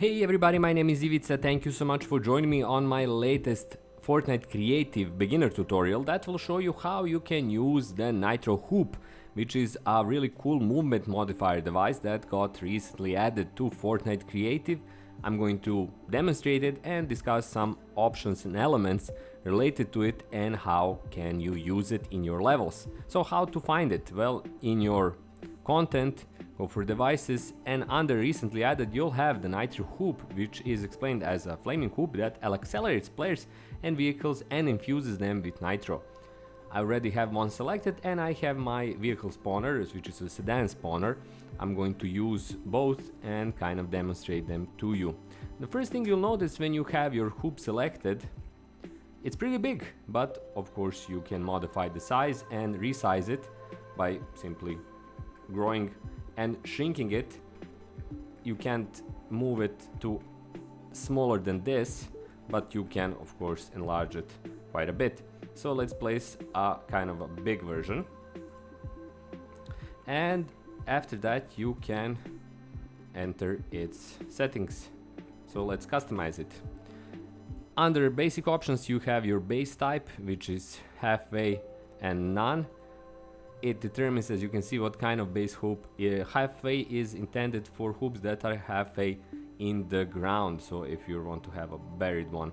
Hey everybody, my name is Ivica. Thank you so much for joining me on my latest Fortnite Creative beginner tutorial that will show you how you can use the Nitro Hoop, which is a really cool movement modifier device that got recently added to Fortnite Creative. I'm going to demonstrate it and discuss some options and elements related to it and how can you use it in your levels. So how to find it? Well, in your content, go for devices, and under recently added you'll have the Nitro Hoop, which is explained as a flaming hoop that accelerates players and vehicles and infuses them with nitro. I already have one selected and I have my vehicle spawner, which is a sedan spawner. I'm going to use both and kind of demonstrate them to you. The first thing you'll notice when you have your hoop selected, it's pretty big, but of course you can modify the size and resize it by simply growing and shrinking it. You can't move it to smaller than this, but you can of course enlarge it quite a bit. So let's place a kind of a big version, and after that you can enter its settings. So let's customize it. Under basic options you have your base type, which is halfway and none. It determines, as you can see, what kind of base hoop. Halfway is intended for hoops that are halfway in the ground, so if you want to have a buried one.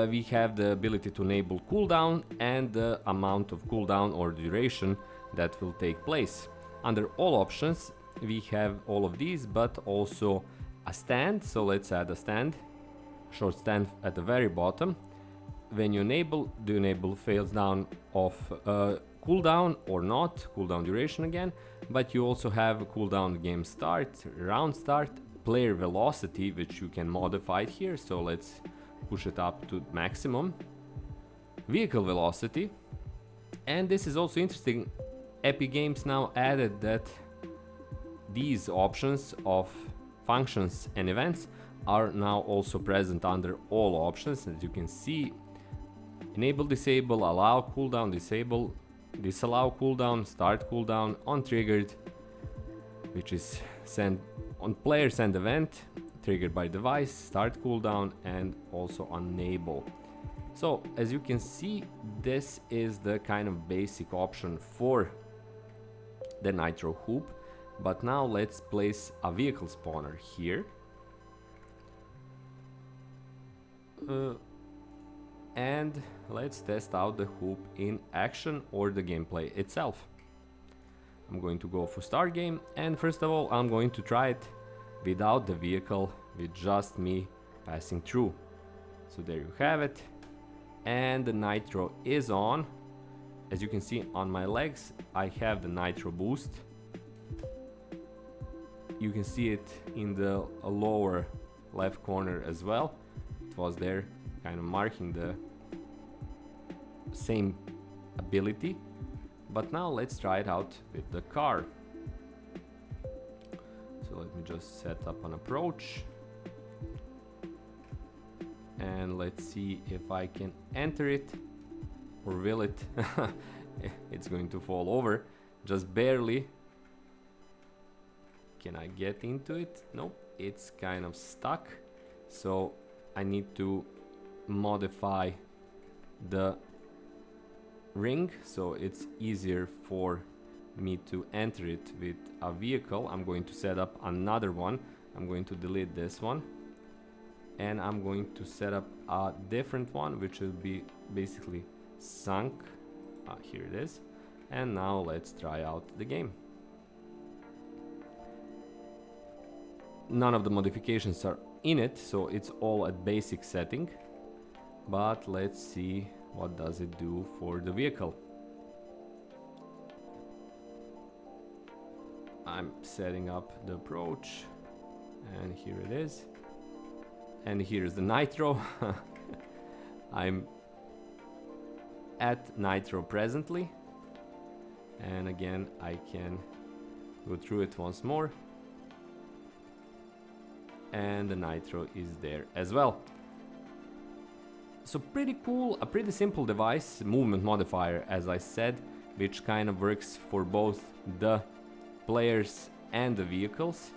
We have the ability to enable cooldown and the amount of cooldown or duration that will take place. Under all options we have all of these, but also a stand. So let's add a stand, short stand at the very bottom. When you enable, the enable fails down of cooldown or not, cooldown duration again, but you also have cooldown game start, round start, player velocity, which you can modify here. So let's push it up to maximum, vehicle velocity. And this is also interesting, Epic Games now added that these options of functions and events are now also present under all options. As you can see, enable, disable, allow cooldown, disable, disallow cooldown, start cooldown, on triggered, which is send on player send event, triggered by device, start cooldown, and also enable. So as you can see, this is the kind of basic option for the Nitro Hoop. But now let's place a vehicle spawner here. And let's test out the hoop in action or the gameplay itself. I'm going to go for start game, and first of all I'm going to try it without the vehicle, with just me passing through. So there you have it, and the nitro is on. As you can see on my legs I have the nitro boost. You can see it in the lower left corner as well. It was there, kind of marking the same ability. But now let's try it out with the car. So let me just set up an approach, and let's see if I can enter it, or will it? It's going to fall over just barely. Can I get into it? Nope, it's kind of stuck. So I need to modify the ring so it's easier for me to enter it with a vehicle. I'm going to set up another one. I'm going to delete this one, and I'm going to set up a different one, which will be basically sunk. Here it is. And now let's try out the game. None of the modifications are in it, so it's all at basic setting. But let's see what does it do for the vehicle. I'm setting up the approach, and here it is. And here's the nitro. I'm at nitro presently, and again I can go through it once more, and the nitro is there as well. So pretty cool, a pretty simple device, movement modifier as I said, which kind of works for both the players and the vehicles,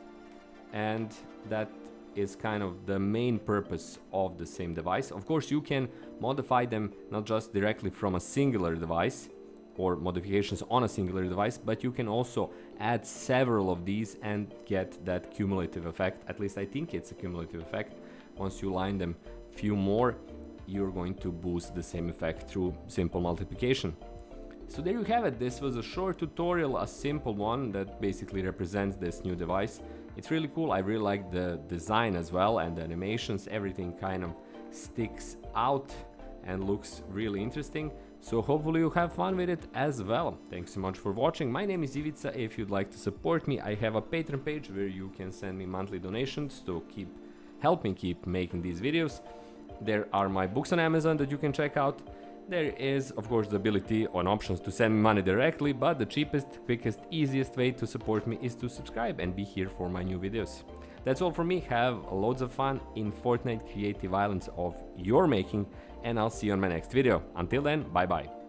and that is kind of the main purpose of the same device. Of course, you can modify them not just directly from a singular device or modifications on a singular device, but you can also add several of these and get that cumulative effect. At least I think it's a cumulative effect. Once you line them few more, you're going to boost the same effect through simple multiplication. So there you have it. This was a short tutorial, a simple one that basically represents this new device. It's really cool. I really like the design as well, and the animations, everything kind of sticks out and looks really interesting. So hopefully you have fun with it as well. Thanks so much for watching. My name is Ivica. If you'd like to support me, I have a Patreon page where you can send me monthly donations to help me keep making these videos. There are my books on Amazon that you can check out. There is, of course, the ability on options to send me money directly, but the cheapest, quickest, easiest way to support me is to subscribe and be here for my new videos. That's all from me. Have loads of fun in Fortnite Creative Islands of your making, and I'll see you on my next video. Until then, bye bye.